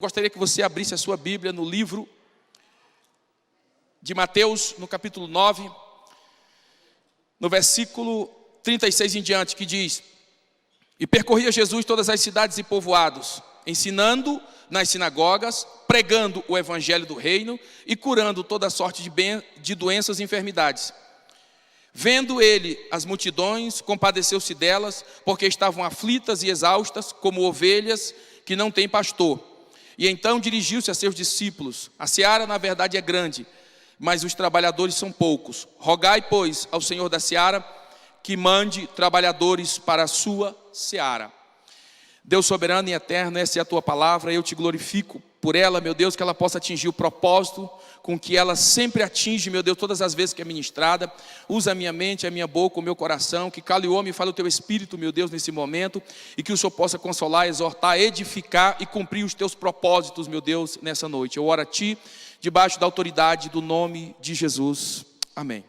Gostaria que você abrisse a sua Bíblia no livro de Mateus, no capítulo 9, no versículo 36 em diante, que diz: E percorria Jesus todas as cidades e povoados, ensinando nas sinagogas, pregando o evangelho do reino e curando toda sorte de doenças e enfermidades. Vendo ele as multidões, compadeceu-se delas, porque estavam aflitas e exaustas, como ovelhas que não têm pastor. E então dirigiu-se a seus discípulos: A seara, na verdade, é grande, mas os trabalhadores são poucos. Rogai, pois, ao Senhor da seara que mande trabalhadores para a sua seara. Deus soberano e eterno, essa é a tua palavra. Eu te glorifico por ela, meu Deus, que ela possa atingir o propósito com que ela sempre atinge, meu Deus, todas as vezes que é ministrada. Usa a minha mente, a minha boca, o meu coração, que cale o homem e fale o teu espírito, meu Deus, nesse momento, e que o Senhor possa consolar, exortar, edificar e cumprir os teus propósitos, meu Deus, nessa noite. Eu oro a ti, debaixo da autoridade do nome de Jesus. Amém.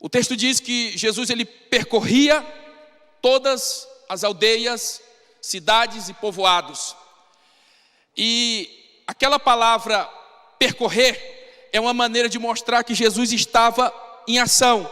O texto diz que Jesus, ele percorria todas as aldeias, cidades e povoados. E aquela palavra percorrer é uma maneira de mostrar que Jesus estava em ação.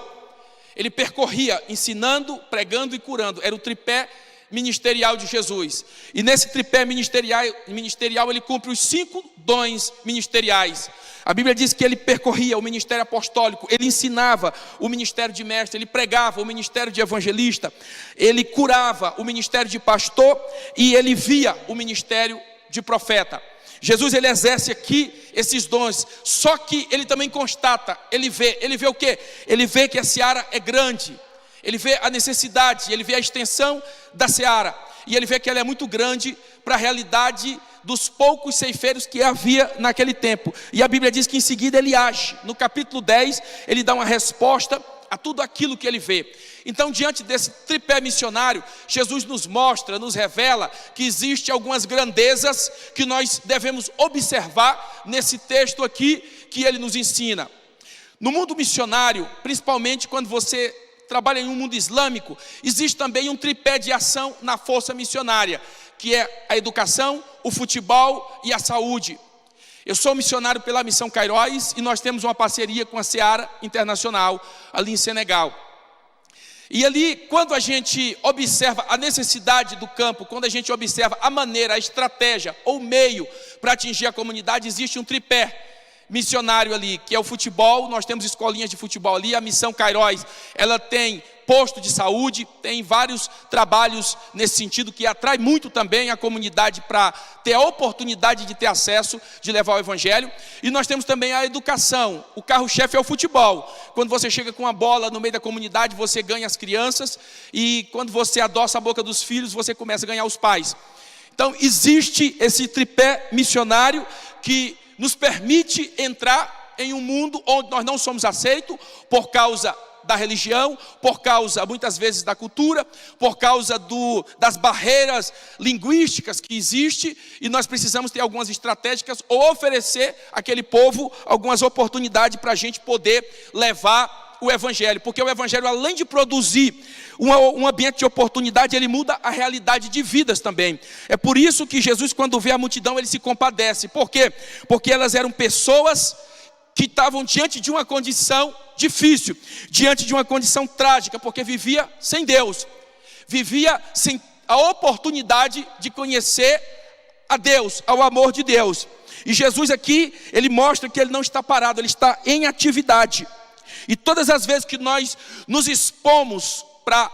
Ele percorria ensinando, pregando e curando. Era o tripé ministerial de Jesus. E nesse tripé ministerial ele cumpre os 5 dons ministeriais. A Bíblia diz que ele percorria o ministério apostólico, ele ensinava o ministério de mestre, ele pregava o ministério de evangelista, ele curava o ministério de pastor e ele via o ministério de profeta. Jesus, ele exerce aqui esses dons, só que ele também constata, ele vê o quê? Ele vê que a seara é grande, ele vê a necessidade, ele vê a extensão da seara, e ele vê que ela é muito grande para a realidade dos poucos ceifeiros que havia naquele tempo. E a Bíblia diz que em seguida ele age. No capítulo 10, ele dá uma resposta a tudo aquilo que ele vê. Então, diante desse tripé missionário, Jesus nos mostra, nos revela que existe algumas grandezas que nós devemos observar nesse texto aqui que ele nos ensina. No mundo missionário, principalmente quando você trabalha em um mundo islâmico, existe também um tripé de ação na força missionária, que é a educação, o futebol e a saúde. Eu sou missionário pela Missão Cairóis e nós temos uma parceria com a Seara Internacional, ali em Senegal. E ali, quando a gente observa a necessidade do campo, quando a gente observa a maneira, a estratégia ou meio para atingir a comunidade, existe um tripé missionário ali, que é o futebol. Nós temos escolinhas de futebol ali. A Missão Cairóis, ela tem posto de saúde, tem vários trabalhos nesse sentido, que atrai muito também a comunidade para ter a oportunidade de ter acesso, de levar o evangelho. E nós temos também a educação. O carro-chefe é o futebol. Quando você chega com a bola no meio da comunidade, você ganha as crianças, e quando você adoça a boca dos filhos, você começa a ganhar os pais. Então existe esse tripé missionário que nos permite entrar em um mundo onde nós não somos aceitos por causa da religião, por causa muitas vezes da cultura, por causa das barreiras linguísticas que existem, e nós precisamos ter algumas estratégias ou oferecer àquele povo algumas oportunidades para a gente poder levar o evangelho, porque o evangelho, além de produzir um ambiente de oportunidade, ele muda a realidade de vidas também. É por isso que Jesus, quando vê a multidão, ele se compadece. Por quê? Porque elas eram pessoas que estavam diante de uma condição difícil, diante de uma condição trágica, porque vivia sem Deus, vivia sem a oportunidade de conhecer a Deus, ao amor de Deus. E Jesus aqui, ele mostra que ele não está parado, ele está em atividade. E todas as vezes que nós nos expomos para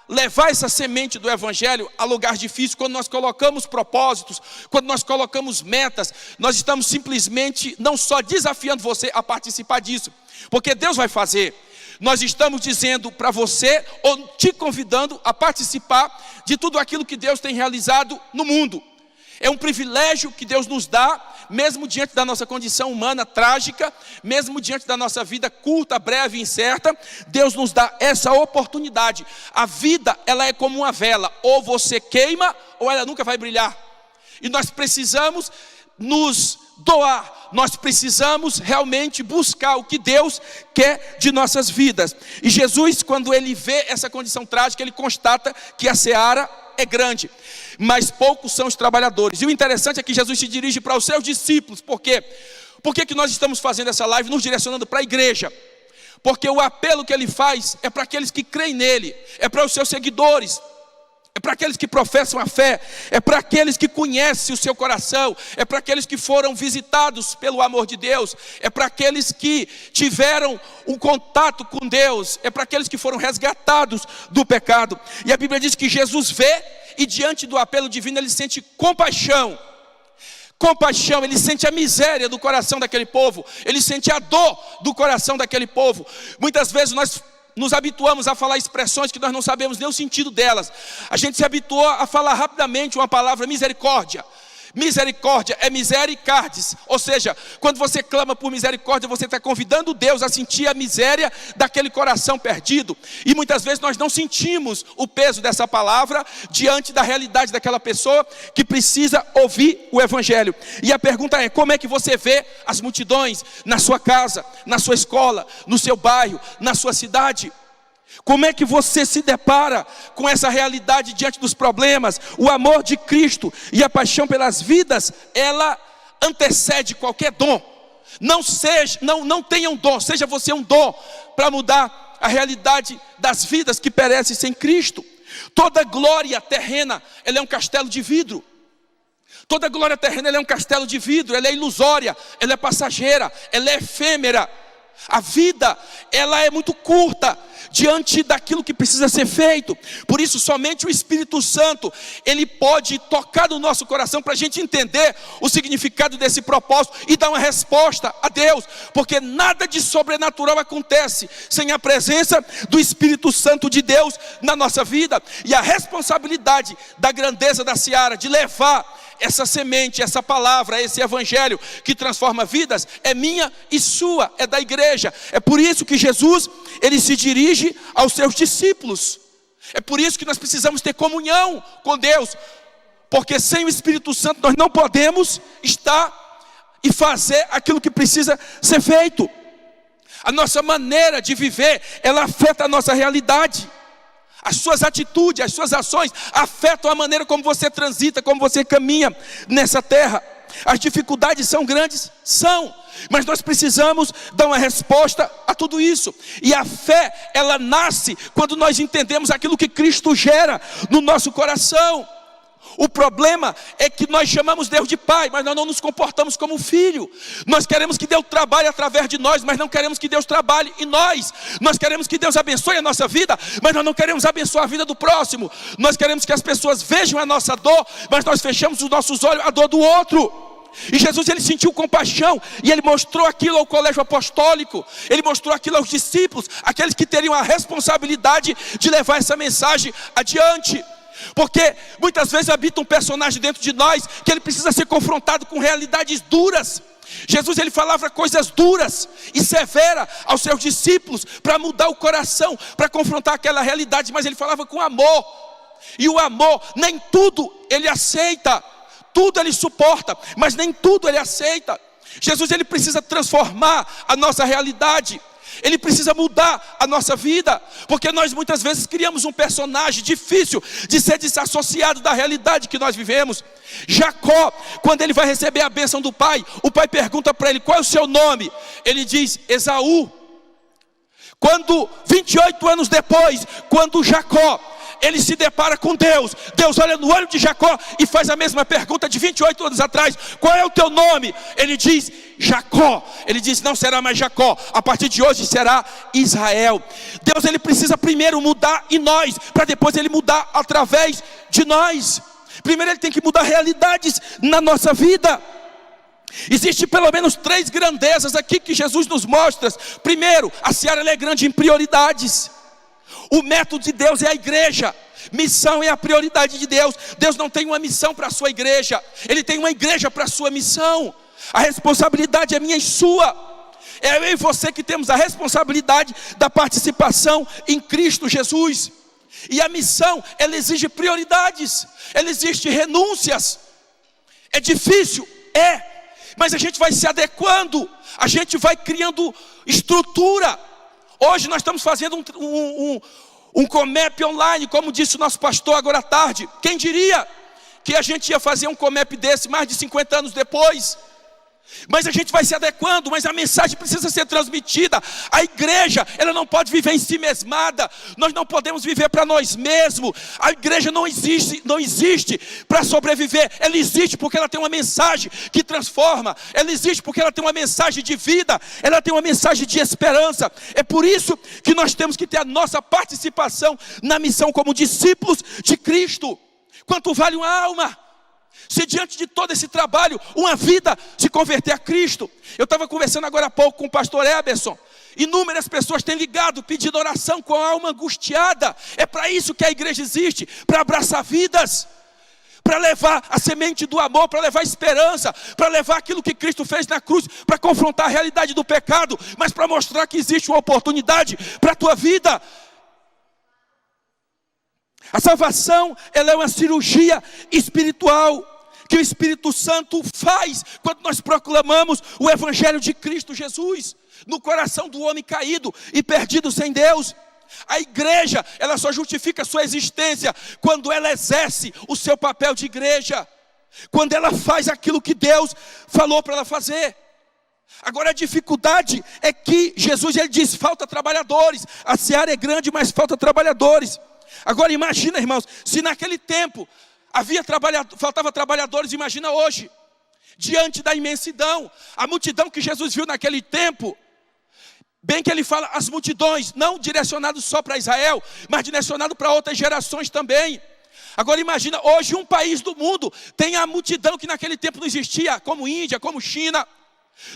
levar essa semente do evangelho a lugares difíceis, quando nós colocamos propósitos, quando nós colocamos metas, nós estamos simplesmente não só desafiando você a participar disso, porque Deus vai fazer. Nós estamos dizendo para você, ou te convidando a participar de tudo aquilo que Deus tem realizado no mundo. É um privilégio que Deus nos dá, mesmo diante da nossa condição humana trágica, mesmo diante da nossa vida curta, breve e incerta, Deus nos dá essa oportunidade. A vida, ela é como uma vela, ou você queima, ou ela nunca vai brilhar. E nós precisamos nos doar, nós precisamos realmente buscar o que Deus quer de nossas vidas. E Jesus, quando ele vê essa condição trágica, ele constata que a seara é grande, mas poucos são os trabalhadores. E o interessante é que Jesus se dirige para os seus discípulos. Por quê? Por que nós estamos fazendo essa live nos direcionando para a igreja? Porque o apelo que ele faz é para aqueles que creem nele, é para os seus seguidores, é para aqueles que professam a fé, é para aqueles que conhecem o seu coração, é para aqueles que foram visitados pelo amor de Deus, é para aqueles que tiveram um contato com Deus, é para aqueles que foram resgatados do pecado. E a Bíblia diz que Jesus vê e diante do apelo divino ele sente compaixão. Compaixão, ele sente a miséria do coração daquele povo, ele sente a dor do coração daquele povo. Muitas vezes nós nos habituamos a falar expressões que nós não sabemos nem o sentido delas. A gente se habituou a falar rapidamente uma palavra misericórdia. Misericórdia é misericardes, ou seja, quando você clama por misericórdia, você está convidando Deus a sentir a miséria daquele coração perdido. E muitas vezes nós não sentimos o peso dessa palavra diante da realidade daquela pessoa que precisa ouvir o evangelho. E a pergunta é: como é que você vê as multidões na sua casa, na sua escola, no seu bairro, na sua cidade? Como é que você se depara com essa realidade diante dos problemas? O amor de Cristo e a paixão pelas vidas, ela antecede qualquer dom. Não tenha um dom, seja você um dom para mudar a realidade das vidas que perecem sem Cristo. Toda glória terrena, ela é um castelo de vidro. Toda glória terrena, ela é um castelo de vidro, ela é ilusória, ela é passageira, ela é efêmera. A vida, ela é muito curta diante daquilo que precisa ser feito. Por isso, somente o Espírito Santo, ele pode tocar no nosso coração para a gente entender o significado desse propósito e dar uma resposta a Deus. Porque nada de sobrenatural acontece sem a presença do Espírito Santo de Deus na nossa vida. E a responsabilidade da grandeza da seara, de levar essa semente, essa palavra, esse evangelho que transforma vidas, é minha e sua, é da igreja. É por isso que Jesus, ele se dirige aos seus discípulos. É por isso que nós precisamos ter comunhão com Deus, porque sem o Espírito Santo nós não podemos estar e fazer aquilo que precisa ser feito. A nossa maneira de viver, ela afeta a nossa realidade. As suas atitudes, as suas ações afetam a maneira como você transita, como você caminha nessa terra. As dificuldades são grandes? São. Mas nós precisamos dar uma resposta a tudo isso. E a fé, ela nasce quando nós entendemos aquilo que Cristo gera no nosso coração. O problema é que nós chamamos Deus de Pai, mas nós não nos comportamos como filho. Nós queremos que Deus trabalhe através de nós, mas não queremos que Deus trabalhe em nós. Nós queremos que Deus abençoe a nossa vida, mas nós não queremos abençoar a vida do próximo. Nós queremos que as pessoas vejam a nossa dor, mas nós fechamos os nossos olhos à dor do outro. E Jesus, ele sentiu compaixão, e ele mostrou aquilo ao colégio apostólico, ele mostrou aquilo aos discípulos, aqueles que teriam a responsabilidade de levar essa mensagem adiante. Porque muitas vezes habita um personagem dentro de nós que ele precisa ser confrontado com realidades duras. Jesus, ele falava coisas duras e severas aos seus discípulos para mudar o coração, para confrontar aquela realidade, mas ele falava com amor. E o amor, nem tudo ele aceita, tudo ele suporta, mas nem tudo ele aceita. Jesus, ele precisa transformar a nossa realidade. Ele precisa mudar a nossa vida, porque nós muitas vezes criamos um personagem difícil de ser desassociado da realidade que nós vivemos. Jacó, quando ele vai receber a bênção do pai, o pai pergunta para ele: qual é o seu nome? Ele diz Esaú. Quando 28 anos depois, quando Jacó, ele se depara com Deus, Deus olha no olho de Jacó e faz a mesma pergunta de 28 anos atrás: qual é o teu nome? Ele diz Jacó. Ele diz: não será mais Jacó, a partir de hoje será Israel. Deus, ele precisa primeiro mudar em nós, para depois ele mudar através de nós. Primeiro ele tem que mudar realidades na nossa vida. Existe pelo menos 3 grandezas aqui que Jesus nos mostra. Primeiro, a seara é grande em prioridades. O método de Deus é a igreja. Missão é a prioridade de Deus. Deus não tem uma missão para a sua igreja, Ele tem uma igreja para a sua missão. A responsabilidade é minha e sua. É eu e você que temos a responsabilidade da participação em Cristo Jesus. E a missão, ela exige prioridades, ela exige renúncias. É difícil? É. Mas a gente vai se adequando, a gente vai criando estrutura. Hoje nós estamos fazendo Um Comep online, como disse o nosso pastor agora à tarde. Quem diria que a gente ia fazer um Comep desse mais de 50 anos depois? Mas a gente vai se adequando, mas a mensagem precisa ser transmitida. A igreja, ela não pode viver em si mesmada. Nós não podemos viver para nós mesmos. A igreja não existe para sobreviver. Ela existe porque ela tem uma mensagem que transforma. Ela existe porque ela tem uma mensagem de vida. Ela tem uma mensagem de esperança. É por isso que nós temos que ter a nossa participação na missão como discípulos de Cristo. Quanto vale uma alma? Se diante de todo esse trabalho, uma vida se converter a Cristo. Eu estava conversando agora há pouco com o pastor Eberson. Inúmeras pessoas têm ligado, pedindo oração com a alma angustiada. É para isso que a igreja existe, para abraçar vidas, para levar a semente do amor, para levar esperança, para levar aquilo que Cristo fez na cruz, para confrontar a realidade do pecado, mas para mostrar que existe uma oportunidade para a tua vida. A salvação, ela é uma cirurgia espiritual que o Espírito Santo faz quando nós proclamamos o Evangelho de Cristo Jesus no coração do homem caído e perdido sem Deus. A igreja, ela só justifica a sua existência quando ela exerce o seu papel de igreja, quando ela faz aquilo que Deus falou para ela fazer. Agora a dificuldade é que Jesus, ele diz, falta trabalhadores. A seara é grande, mas falta trabalhadores. Agora imagina, irmãos, se naquele tempo faltava trabalhadores, imagina hoje, diante da imensidão, a multidão que Jesus viu naquele tempo. Bem que ele fala as multidões, não direcionado só para Israel, mas direcionado para outras gerações também. Agora imagina, hoje um país do mundo tem a multidão que naquele tempo não existia, como Índia, como China.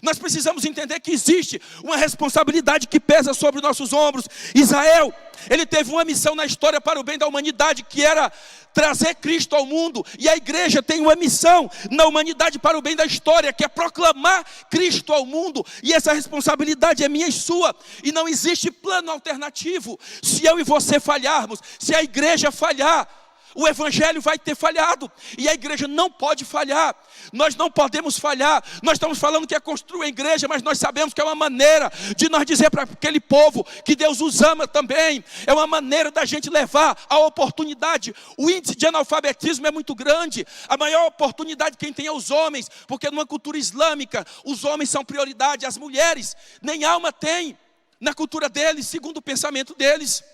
Nós precisamos entender que existe uma responsabilidade que pesa sobre nossos ombros. Israel, ele teve uma missão na história para o bem da humanidade, que era trazer Cristo ao mundo. E a igreja tem uma missão na humanidade para o bem da história, que é proclamar Cristo ao mundo. E essa responsabilidade é minha e sua. E não existe plano alternativo. Se eu e você falharmos, se a igreja falhar, o evangelho vai ter falhado, e a igreja não pode falhar. Nós não podemos falhar. Nós estamos falando que é construir a igreja, mas nós sabemos que é uma maneira de nós dizer para aquele povo que Deus os ama também. É uma maneira da gente levar a oportunidade. O índice de analfabetismo é muito grande. A maior oportunidade quem tem é os homens, porque numa cultura islâmica os homens são prioridade, as mulheres nem alma têm na cultura deles, segundo o pensamento deles.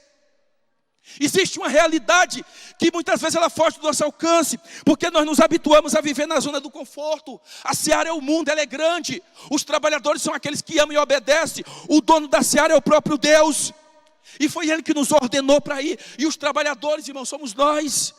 Existe uma realidade que muitas vezes ela foge do nosso alcance, porque nós nos habituamos a viver na zona do conforto. A seara é o mundo, ela é grande. Os trabalhadores são aqueles que amam e obedecem. O dono da seara é o próprio Deus. E foi Ele que nos ordenou para ir. E os trabalhadores, irmãos, somos nós.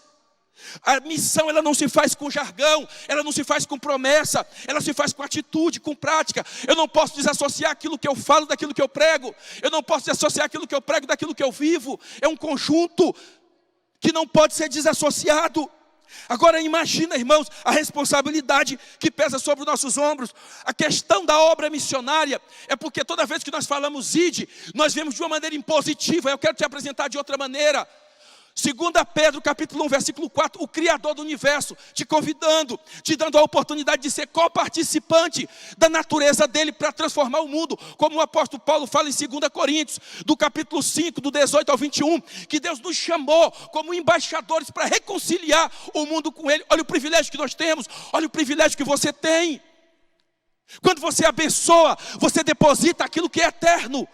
A missão, ela não se faz com jargão, ela não se faz com promessa, ela se faz com atitude, com prática. Eu não posso desassociar aquilo que eu falo daquilo que eu prego. Eu não posso desassociar aquilo que eu prego daquilo que eu vivo. É um conjunto que não pode ser desassociado. Agora imagina, irmãos, a responsabilidade que pesa sobre os nossos ombros. A questão da obra missionária é porque toda vez que nós falamos ide, nós vemos de uma maneira impositiva. Eu quero te apresentar de outra maneira. 2 Pedro capítulo 1, versículo 4, o Criador do universo te convidando, te dando a oportunidade de ser coparticipante da natureza dele para transformar o mundo, como o apóstolo Paulo fala em 2 Coríntios, do capítulo 5, do 18 ao 21, que Deus nos chamou como embaixadores para reconciliar o mundo com ele. Olha o privilégio que nós temos, olha o privilégio que você tem. Quando você abençoa, você deposita aquilo que é eterno.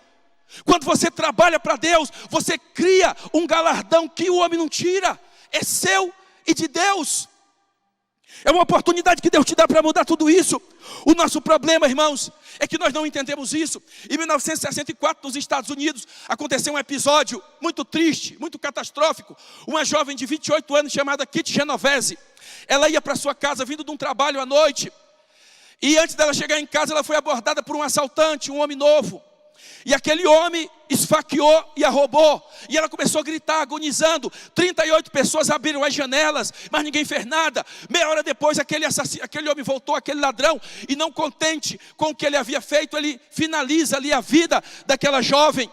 Quando você trabalha para Deus, você cria um galardão que o homem não tira. É seu e de Deus. É uma oportunidade que Deus te dá para mudar tudo isso. O nosso problema, irmãos, é que nós não entendemos isso. Em 1964, nos Estados Unidos, aconteceu um episódio muito triste, muito catastrófico. Uma jovem de 28 anos chamada Kitty Genovese. Ela ia para sua casa vindo de um trabalho à noite. E antes dela chegar em casa, ela foi abordada por um assaltante, um homem novo. E aquele homem esfaqueou e a roubou. E ela começou a gritar, agonizando. 38 pessoas abriram as janelas, mas ninguém fez nada. Meia hora depois, aquele homem voltou, aquele ladrão. E não contente com o que ele havia feito, ele finaliza ali a vida daquela jovem.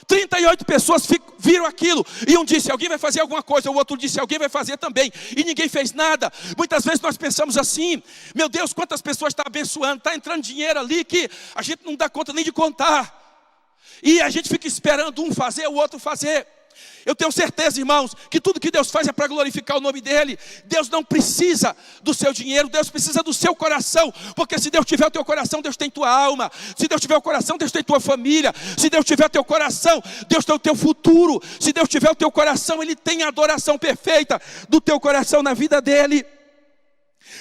38 pessoas viram aquilo. E um disse, alguém vai fazer alguma coisa. O outro disse, alguém vai fazer também. E ninguém fez nada. Muitas vezes nós pensamos assim, meu Deus, quantas pessoas está abençoando. Está entrando dinheiro ali que a gente não dá conta nem de contar. E a gente fica esperando um fazer, o outro fazer. Eu tenho certeza, irmãos, que tudo que Deus faz é para glorificar o nome dEle. Deus não precisa do seu dinheiro, Deus precisa do seu coração. Porque se Deus tiver o teu coração, Deus tem tua alma. Se Deus tiver o coração, Deus tem tua família. Se Deus tiver o teu coração, Deus tem o teu futuro. Se Deus tiver o teu coração, Ele tem a adoração perfeita do teu coração na vida dEle.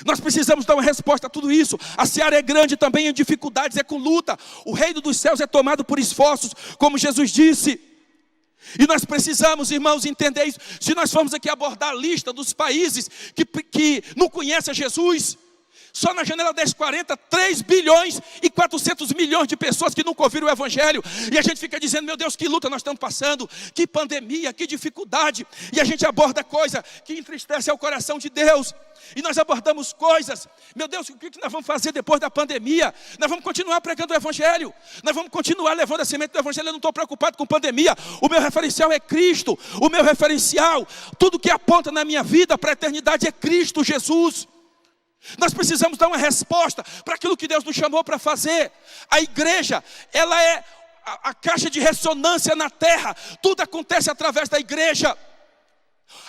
Nós precisamos dar uma resposta a tudo isso. A seara é grande também em dificuldades, é com luta. O reino dos céus é tomado por esforços, como Jesus disse. E nós precisamos, irmãos, entender isso. Se nós formos aqui abordar a lista dos países que não conhecem a Jesus, só na janela 1040, 3 bilhões e 400 milhões de pessoas que nunca ouviram o Evangelho. E a gente fica dizendo, meu Deus, que luta nós estamos passando, que pandemia, que dificuldade. E a gente aborda coisa que entristece ao coração de Deus. E nós abordamos coisas, meu Deus, o que nós vamos fazer depois da pandemia? Nós vamos continuar pregando o Evangelho, nós vamos continuar levando a semente do Evangelho. Eu não estou preocupado com pandemia, o meu referencial é Cristo. O meu referencial, tudo que aponta na minha vida para a eternidade é Cristo Jesus. Nós precisamos dar uma resposta para aquilo que Deus nos chamou para fazer. A igreja, ela é a caixa de ressonância na terra, tudo acontece através da igreja.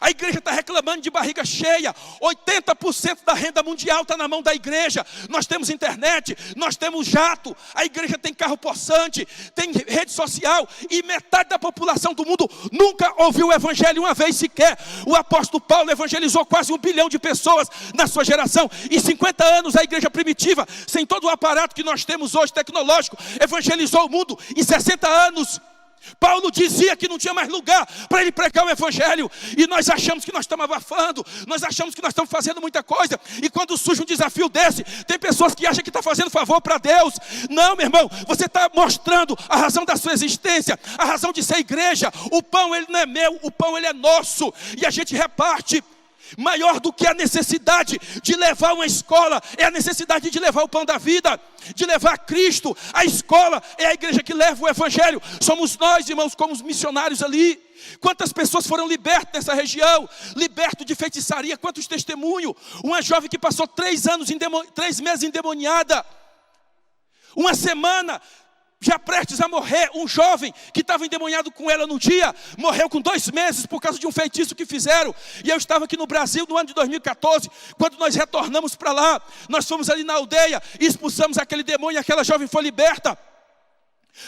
A igreja está reclamando de barriga cheia. 80% da renda mundial está na mão da igreja. Nós temos internet, nós temos jato. A igreja tem carro possante, tem rede social. E metade da população do mundo nunca ouviu o Evangelho uma vez sequer. O apóstolo Paulo evangelizou quase 1 bilhão de pessoas na sua geração. Em 50 anos a igreja primitiva, sem todo o aparato que nós temos hoje tecnológico, evangelizou o mundo em 60 anos. Paulo dizia que não tinha mais lugar para ele pregar o Evangelho. E nós achamos que nós estamos abafando, nós achamos que nós estamos fazendo muita coisa. E quando surge um desafio desse, tem pessoas que acham que estão fazendo favor para Deus. Não, meu irmão, você está mostrando a razão da sua existência, a razão de ser igreja. O pão ele não é meu, o pão ele é nosso. E a gente reparte. Maior do que a necessidade de levar uma escola é a necessidade de levar o pão da vida, de levar Cristo. A escola é a igreja que leva o Evangelho. Somos nós, irmãos, como os missionários ali. Quantas pessoas foram libertas nessa região, libertos de feitiçaria, quantos testemunhos. Uma jovem que passou 3 meses endemoniada, uma semana já prestes a morrer. Um jovem que estava endemoniado com ela no dia, morreu com 2 meses por causa de um feitiço que fizeram. E eu estava aqui no Brasil no ano de 2014, quando nós retornamos para lá. Nós fomos ali na aldeia e expulsamos aquele demônio e aquela jovem foi liberta.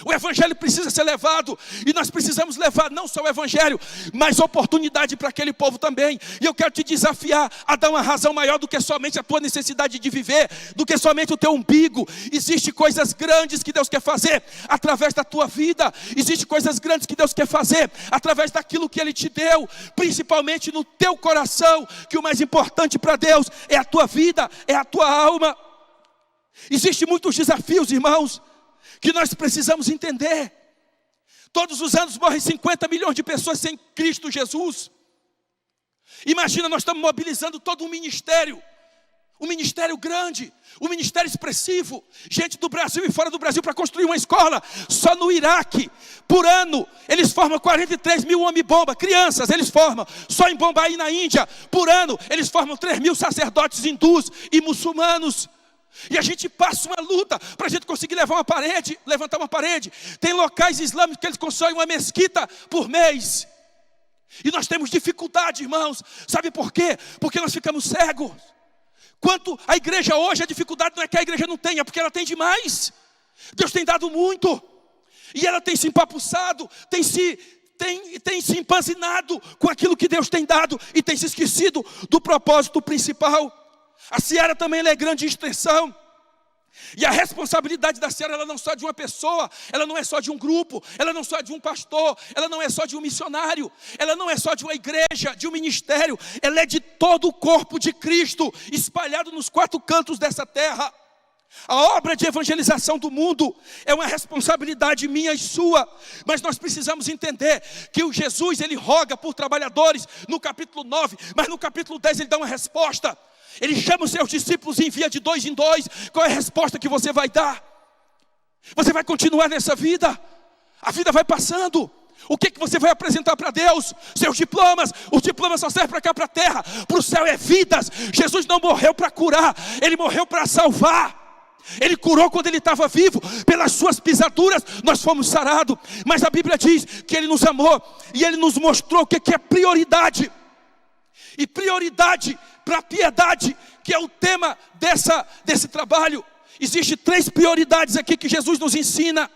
O Evangelho precisa ser levado, e nós precisamos levar não só o Evangelho, mas oportunidade para aquele povo também. E eu quero te desafiar a dar uma razão maior do que somente a tua necessidade de viver, do que somente o teu umbigo. Existem coisas grandes que Deus quer fazer através da tua vida. Existem coisas grandes que Deus quer fazer através daquilo que Ele te deu, principalmente no teu coração, que o mais importante para Deus é a tua vida, é a tua alma. Existem muitos desafios, irmãos, que nós precisamos entender. Todos os anos morrem 50 milhões de pessoas sem Cristo Jesus. Imagina, nós estamos mobilizando todo um ministério grande, um ministério expressivo, gente do Brasil e fora do Brasil, para construir uma escola. Só no Iraque, por ano, eles formam 43 mil homem-bomba, crianças eles formam. Só em Bombaí, na Índia, por ano, eles formam 3 mil sacerdotes hindus e muçulmanos. E a gente passa uma luta para a gente conseguir levantar uma parede. Tem locais islâmicos que eles constroem uma mesquita por mês. E nós temos dificuldade, irmãos. Sabe por quê? Porque nós ficamos cegos. Quanto a igreja hoje, a dificuldade não é que a igreja não tenha, porque ela tem demais. Deus tem dado muito. E ela tem se empapuçado, tem se empanzinado com aquilo que Deus tem dado, e tem se esquecido do propósito principal. A seara também ela é grande em extensão. E a responsabilidade da seara, ela não é só de uma pessoa, ela não é só de um grupo, ela não é só de um pastor, ela não é só de um missionário, ela não é só de uma igreja, de um ministério, ela é de todo o corpo de Cristo, espalhado nos 4 cantos dessa terra. A obra de evangelização do mundo é uma responsabilidade minha e sua, mas nós precisamos entender que o Jesus, ele roga por trabalhadores no capítulo 9, mas no capítulo 10 ele dá uma resposta. Ele chama os seus discípulos e envia de 2 em 2. Qual é a resposta que você vai dar? Você vai continuar nessa vida? A vida vai passando. O que você vai apresentar para Deus? Seus diplomas. Os diplomas só servem para cá, para a terra. Para o céu é vidas. Jesus não morreu para curar, Ele morreu para salvar. Ele curou quando ele estava vivo. Pelas suas pisaduras nós fomos sarados. Mas a Bíblia diz que Ele nos amou e Ele nos mostrou o que é prioridade. E prioridade para a piedade, que é o tema desse trabalho. Existem 3 prioridades aqui que Jesus nos ensina.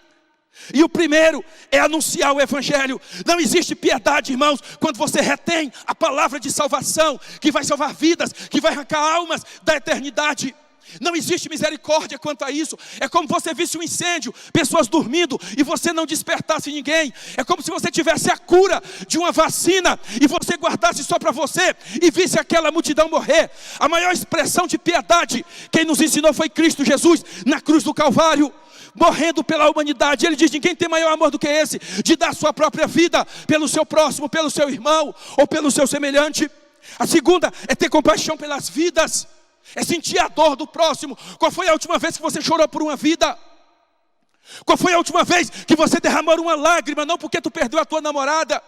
E o primeiro é anunciar o Evangelho. Não existe piedade, irmãos, quando você retém a palavra de salvação, que vai salvar vidas, que vai arrancar almas da eternidade. Não existe misericórdia quanto a isso. É como se você visse um incêndio, pessoas dormindo e você não despertasse ninguém. É como se você tivesse a cura de uma vacina e você guardasse só para você e visse aquela multidão morrer. A maior expressão de piedade, quem nos ensinou foi Cristo Jesus na cruz do Calvário, morrendo pela humanidade. Ele diz: ninguém tem maior amor do que esse, de dar sua própria vida pelo seu próximo, pelo seu irmão ou pelo seu semelhante. A segunda é ter compaixão pelas vidas, é sentir a dor do próximo. Qual foi a última vez que você chorou por uma vida? Qual foi a última vez que você derramou uma lágrima? Não porque tu perdeu a tua namorada,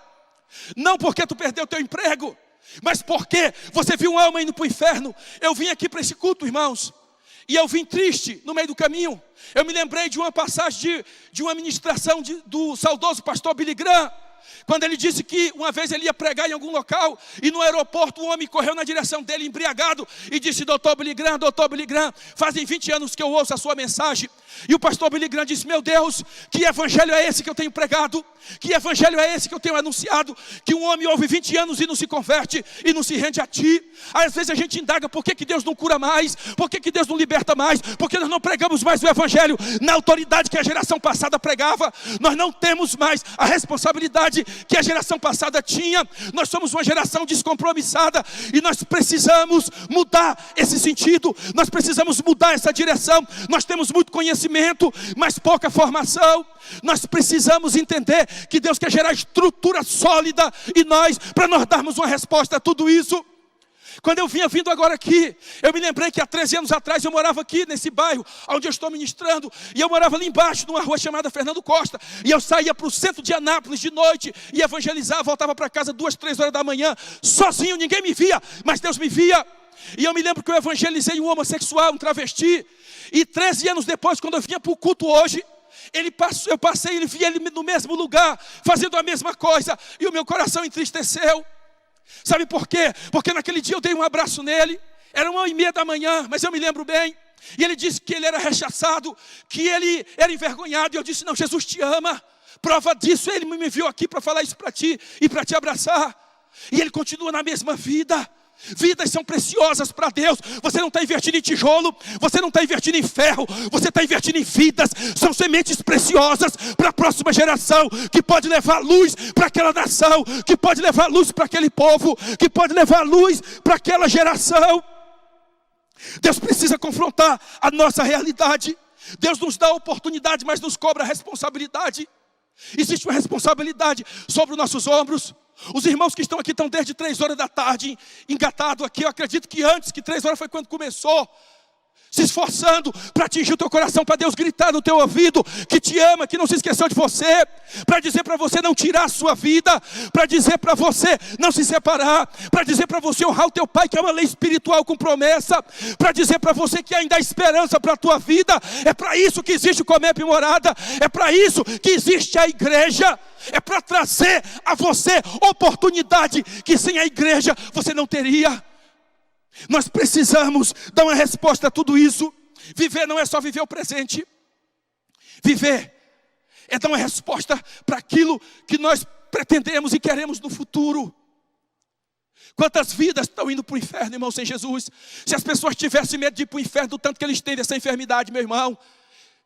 não porque tu perdeu o teu emprego, mas porque você viu uma alma indo para o inferno. Eu vim aqui para esse culto, irmãos, e eu vim triste no meio do caminho. Eu me lembrei de uma passagem de uma ministração do saudoso pastor Billy Graham, quando ele disse que uma vez ele ia pregar em algum local e no aeroporto um homem correu na direção dele embriagado e disse: doutor Billy Graham, fazem 20 anos que eu ouço a sua mensagem. E o pastor Billy Graham disse: meu Deus, que evangelho é esse que eu tenho pregado? Que evangelho é esse que eu tenho anunciado? Que um homem ouve 20 anos e não se converte e não se rende a ti. Aí, às vezes a gente indaga: por que Deus não cura mais? Por que Deus não liberta mais? Por que nós não pregamos mais o evangelho na autoridade que a geração passada pregava? Nós não temos mais a responsabilidade que a geração passada tinha. Nós somos uma geração descompromissada e nós precisamos mudar esse sentido. Nós precisamos mudar essa direção. Nós temos muito conhecimento, mas pouca formação. Nós precisamos entender que Deus quer gerar estrutura sólida em nós, para nós darmos uma resposta a tudo isso. Quando eu vinha vindo agora aqui, eu me lembrei que há 13 anos atrás eu morava aqui nesse bairro onde eu estou ministrando, e eu morava ali embaixo numa rua chamada Fernando Costa, e eu saía para o centro de Anápolis de noite e evangelizava, voltava para casa 2, 3 horas da manhã, sozinho, ninguém me via, mas Deus me via. E eu me lembro que eu evangelizei um homossexual, um travesti, e 13 anos depois, quando eu vinha para o culto hoje, eu passei e vi ele no mesmo lugar, fazendo a mesma coisa, e o meu coração entristeceu. Sabe por quê? Porque naquele dia eu dei um abraço nele, era 1h30 da manhã, mas eu me lembro bem. E ele disse que ele era rechaçado, que ele era envergonhado, e eu disse: não, Jesus te ama. Prova disso, ele me enviou aqui para falar isso para ti e para te abraçar. E ele continua na mesma vida. Vidas são preciosas para Deus. Você não está investindo em tijolo, você não está investindo em ferro, você está investindo em vidas. São sementes preciosas para a próxima geração, que pode levar luz para aquela nação, que pode levar luz para aquele povo, que pode levar luz para aquela geração. Deus precisa confrontar a nossa realidade. Deus nos dá a oportunidade, mas nos cobra a responsabilidade. Existe uma responsabilidade sobre os nossos ombros. Os irmãos que estão aqui estão desde 3 horas da tarde engatado aqui. Eu acredito que antes, que 3 horas foi quando começou, se esforçando para atingir o teu coração, para Deus gritar no teu ouvido que te ama, que não se esqueceu de você, para dizer para você não tirar a sua vida, para dizer para você não se separar, para dizer para você honrar o teu pai, que é uma lei espiritual com promessa, para dizer para você que ainda há esperança para a tua vida. É para isso que existe o Comep Morada, é para isso que existe a igreja. É para trazer a você oportunidade que sem a igreja você não teria. Nós precisamos dar uma resposta a tudo isso. Viver não é só viver o presente. Viver é dar uma resposta para aquilo que nós pretendemos e queremos no futuro. Quantas vidas estão indo para o inferno, irmão, sem Jesus? Se as pessoas tivessem medo de ir para o inferno, do tanto que eles têm dessa enfermidade, meu irmão,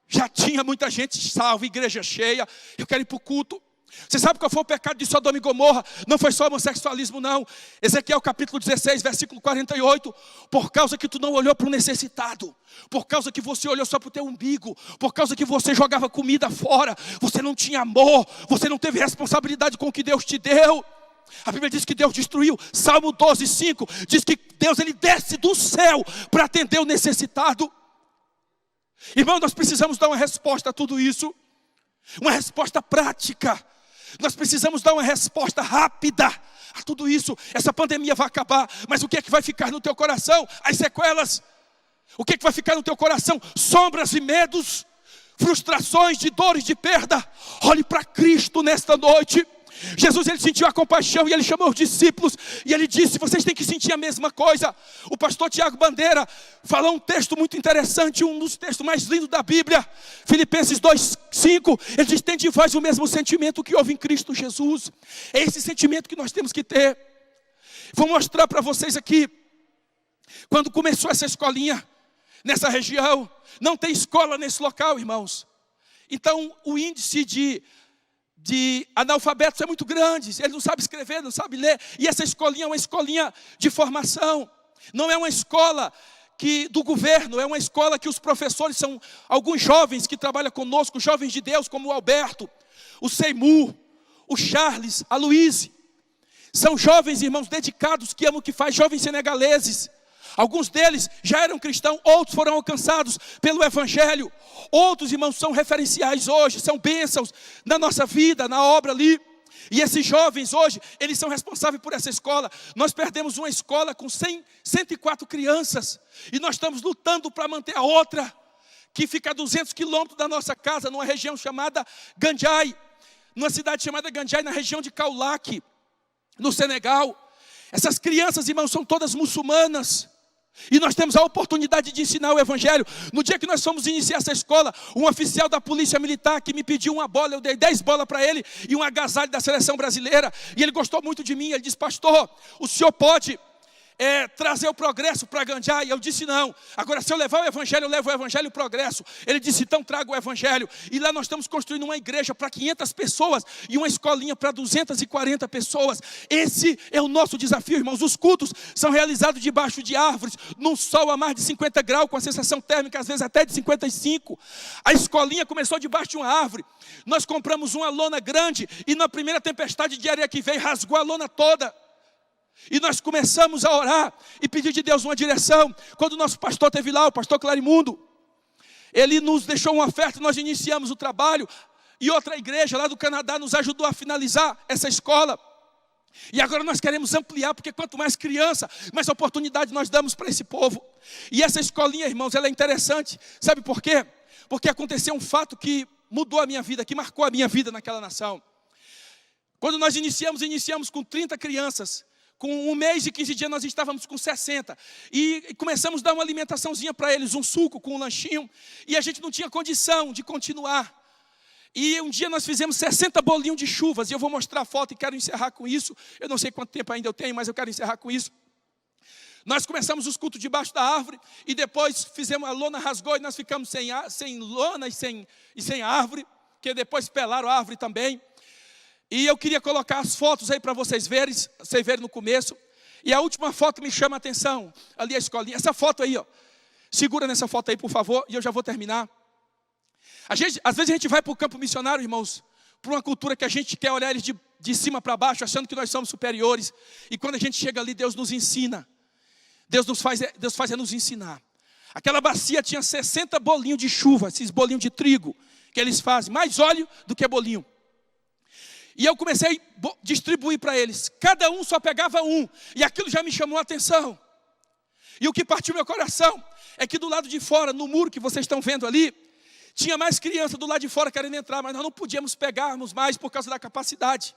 já tinha muita gente salva, igreja cheia. Eu quero ir para o culto. Você sabe qual foi o pecado de Sodoma e Gomorra? Não foi só homossexualismo, não. Ezequiel capítulo 16, versículo 48. Por causa que tu não olhou para o necessitado, por causa que você olhou só para o teu umbigo, por causa que você jogava comida fora, você não tinha amor, você não teve responsabilidade com o que Deus te deu. A Bíblia diz que Deus destruiu. Salmo 12, 5 diz que Deus, ele desce do céu para atender o necessitado. Irmão, nós precisamos dar uma resposta a tudo isso, uma resposta prática. Nós precisamos dar uma resposta rápida a tudo isso. Essa pandemia vai acabar, mas o que é que vai ficar no teu coração? As sequelas. O que vai ficar no teu coração? Sombras e medos, frustrações, de dores, de perda. Olhe para Cristo nesta noite. Jesus, ele sentiu a compaixão e ele chamou os discípulos e ele disse: vocês têm que sentir a mesma coisa. O pastor Tiago Bandeira falou um texto muito interessante, um dos textos mais lindos da Bíblia, Filipenses 2:5. Ele diz: tende em vós o mesmo sentimento que houve em Cristo Jesus. É esse sentimento que nós temos que ter. Vou mostrar para vocês aqui. Quando começou essa escolinha nessa região, não tem escola nesse local, irmãos. Então o índice de analfabetos é muito grande. Ele não sabe escrever, não sabe ler. E essa escolinha é uma escolinha de formação. Não é uma escola do governo, é uma escola que os professores são alguns jovens que trabalham conosco, jovens de Deus, como o Alberto, o Seymour, o Charles, a Luíse. São jovens, irmãos, dedicados, que amam o que faz, jovens senegaleses. Alguns deles já eram cristãos, outros foram alcançados pelo Evangelho. Outros, irmãos, são referenciais hoje, são bênçãos na nossa vida, na obra ali. E esses jovens hoje, eles são responsáveis por essa escola. Nós perdemos uma escola com 104 crianças. E nós estamos lutando para manter a outra, que fica a 200 quilômetros da nossa casa, numa região chamada Gandiaye. Numa cidade chamada Gandiaye, na região de Kaolack, no Senegal. Essas crianças, irmãos, são todas muçulmanas. E nós temos a oportunidade de ensinar o Evangelho. No dia que nós fomos iniciar essa escola, um oficial da polícia militar que me pediu uma bola, eu dei 10 bolas para ele e um agasalho da seleção brasileira. E ele gostou muito de mim, ele disse: pastor, o senhor pode trazer o progresso para Gandiaye? Eu disse: não. Agora, se eu levar o Evangelho, eu levo o Evangelho e o progresso. Ele disse: então traga o Evangelho. E lá nós estamos construindo uma igreja para 500 pessoas e uma escolinha para 240 pessoas. Esse é o nosso desafio, irmãos. Os cultos são realizados debaixo de árvores, num sol a mais de 50 graus, com a sensação térmica às vezes até de 55. A escolinha começou debaixo de uma árvore. Nós compramos uma lona grande e na primeira tempestade de areia que veio, rasgou a lona toda. E nós começamos a orar e pedir de Deus uma direção. Quando o nosso pastor esteve lá, o pastor Clarimundo, ele nos deixou uma oferta, nós iniciamos o trabalho. E outra igreja lá do Canadá nos ajudou a finalizar essa escola. E agora nós queremos ampliar, porque quanto mais criança, mais oportunidade nós damos para esse povo. E essa escolinha, irmãos, ela é interessante. Sabe por quê? Porque aconteceu um fato que mudou a minha vida, que marcou a minha vida naquela nação. Quando nós iniciamos com 30 crianças. Com 1 mês e 15 dias nós estávamos com 60. E começamos a dar uma alimentaçãozinha para eles, um suco com um lanchinho. E a gente não tinha condição de continuar. E um dia nós fizemos 60 bolinhos de chuvas. E eu vou mostrar a foto e quero encerrar com isso. Eu não sei quanto tempo ainda eu tenho, mas eu quero encerrar com isso. Nós começamos os cultos debaixo da árvore. E depois fizemos, a lona rasgou e nós ficamos sem lona e sem árvore. Que depois pelaram a árvore também. E eu queria colocar as fotos aí para vocês verem no começo. E a última foto me chama a atenção. Ali a escolinha. Essa foto aí, ó. Segura nessa foto aí, por favor, e eu já vou terminar. Às vezes a gente vai para o campo missionário, irmãos, para uma cultura que a gente quer olhar eles de cima para baixo, achando que nós somos superiores. E quando a gente chega ali, Deus nos ensina. Deus faz nos ensinar. Aquela bacia tinha 60 bolinhos de chuva, esses bolinhos de trigo que eles fazem. Mais óleo do que bolinho. E eu comecei a distribuir para eles. Cada um só pegava um. E aquilo já me chamou a atenção. E o que partiu meu coração é que do lado de fora, no muro que vocês estão vendo ali, tinha mais criança do lado de fora querendo entrar, mas nós não podíamos pegarmos mais por causa da capacidade.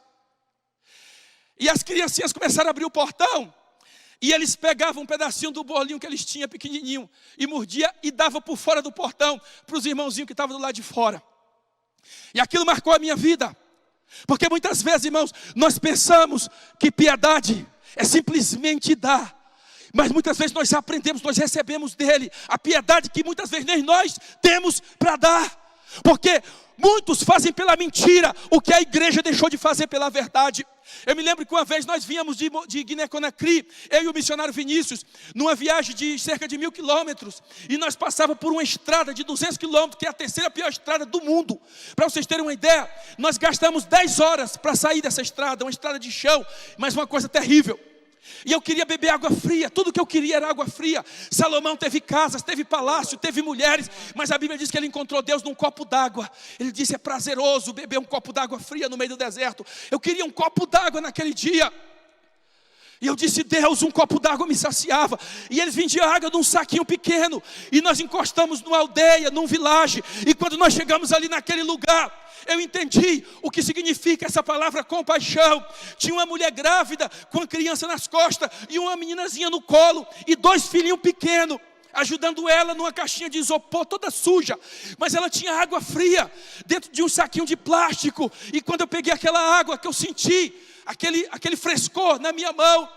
E as criancinhas começaram a abrir o portão. E eles pegavam um pedacinho do bolinho que eles tinham pequenininho. E mordia e dava por fora do portão para os irmãozinhos que estavam do lado de fora. E aquilo marcou a minha vida. Porque muitas vezes, irmãos, nós pensamos que piedade é simplesmente dar. Mas muitas vezes nós aprendemos, nós recebemos dele a piedade que muitas vezes nem nós temos para dar. Porque muitos fazem pela mentira o que a igreja deixou de fazer pela verdade. Eu me lembro que uma vez nós vínhamos de Guiné-Conakry, eu e o missionário Vinícius, numa viagem de cerca de 1000 quilômetros, e nós passávamos por uma estrada de 200 quilômetros, que é a terceira pior estrada do mundo. Para vocês terem uma ideia, nós gastamos 10 horas para sair dessa estrada, uma estrada de chão, mas uma coisa terrível. E eu queria beber água fria, tudo que eu queria era água fria. Salomão teve casas, teve palácio, teve mulheres, mas a Bíblia diz que ele encontrou Deus num copo d'água. Ele disse: é prazeroso beber um copo d'água fria no meio do deserto. Eu queria um copo d'água naquele dia. E eu disse: Deus, um copo d'água me saciava. E eles vendiam água num saquinho pequeno. E nós encostamos numa aldeia, num vilage. E quando nós chegamos ali naquele lugar, eu entendi o que significa essa palavra compaixão. Tinha uma mulher grávida com a criança nas costas e uma meninazinha no colo e 2 filhinhos pequenos, ajudando ela numa caixinha de isopor toda suja. Mas ela tinha água fria dentro de um saquinho de plástico. E quando eu peguei aquela água, que eu senti aquele frescor na minha mão,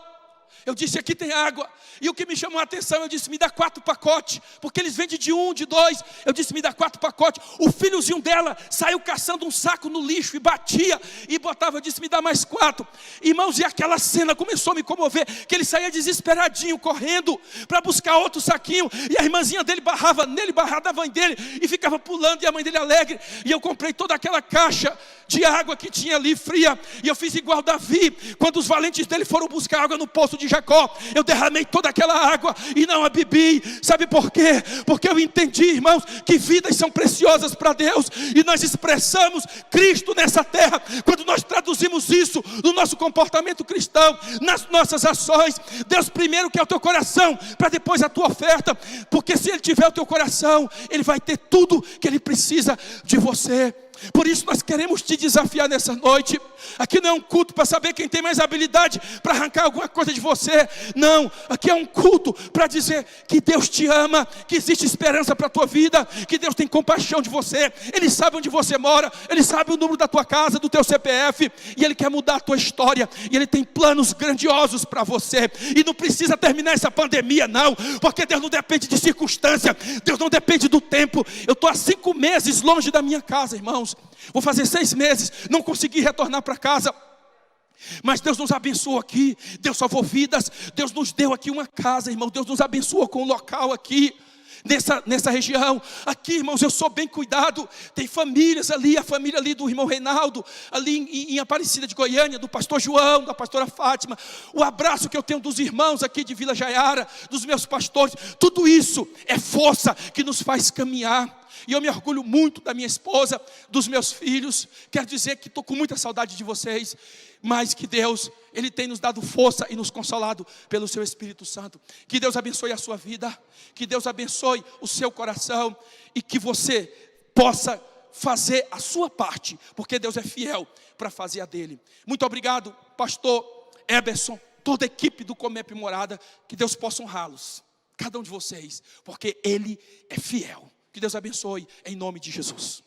eu disse: aqui tem água. E o que me chamou a atenção, eu disse: me dá 4 pacotes, porque eles vendem de 1, de 2. Eu disse: me dá 4 pacotes. O filhozinho dela saiu caçando um saco no lixo e batia e botava. Eu disse: me dá mais 4. Irmãos, e aquela cena começou a me comover, que ele saía desesperadinho, correndo para buscar outro saquinho. E a irmãzinha dele barrava nele, barrava a mãe dele, e ficava pulando, e a mãe dele alegre. E eu comprei toda aquela caixa de água que tinha ali, fria. E eu fiz igual Davi, quando os valentes dele foram buscar água no poço de Jacó. Eu derramei toda aquela água e não a bebi. Sabe por quê? Porque eu entendi, irmãos, que vidas são preciosas para Deus. E nós expressamos Cristo nessa terra quando nós traduzimos isso no nosso comportamento cristão, nas nossas ações. Deus primeiro quer o teu coração, para depois a tua oferta. Porque se Ele tiver o teu coração, Ele vai ter tudo que Ele precisa de você. Por isso nós queremos te desafiar nessa noite. Aqui não é um culto para saber quem tem mais habilidade para arrancar alguma coisa de você. Não, aqui é um culto para dizer que Deus te ama, que existe esperança para a tua vida, que Deus tem compaixão de você. Ele sabe onde você mora, Ele sabe o número da tua casa, do teu CPF, e Ele quer mudar a tua história, e Ele tem planos grandiosos para você. E não precisa terminar essa pandemia não, porque Deus não depende de circunstância, Deus não depende do tempo. Eu estou há 5 meses longe da minha casa, irmãos. Vou fazer 6 meses, não consegui retornar para casa. Mas Deus nos abençoou aqui, Deus salvou vidas, Deus nos deu aqui uma casa, irmão. Deus nos abençoou com um local aqui, nessa região. Aqui, irmãos, eu sou bem cuidado. Tem famílias ali, a família ali do irmão Reinaldo, ali em Aparecida de Goiânia, do pastor João, da pastora Fátima. O abraço que eu tenho dos irmãos aqui de Vila Jaiara, dos meus pastores. Tudo isso é força que nos faz caminhar. E eu me orgulho muito da minha esposa, dos meus filhos. Quero dizer que estou com muita saudade de vocês, mas que Deus, Ele tem nos dado força e nos consolado pelo seu Espírito Santo. Que Deus abençoe a sua vida, que Deus abençoe o seu coração, e que você possa fazer a sua parte, porque Deus é fiel para fazer a dele. Muito obrigado, pastor Eberson, toda a equipe do Comep Morada. Que Deus possa honrá-los, cada um de vocês, porque Ele é fiel. Que Deus abençoe, em nome de Jesus.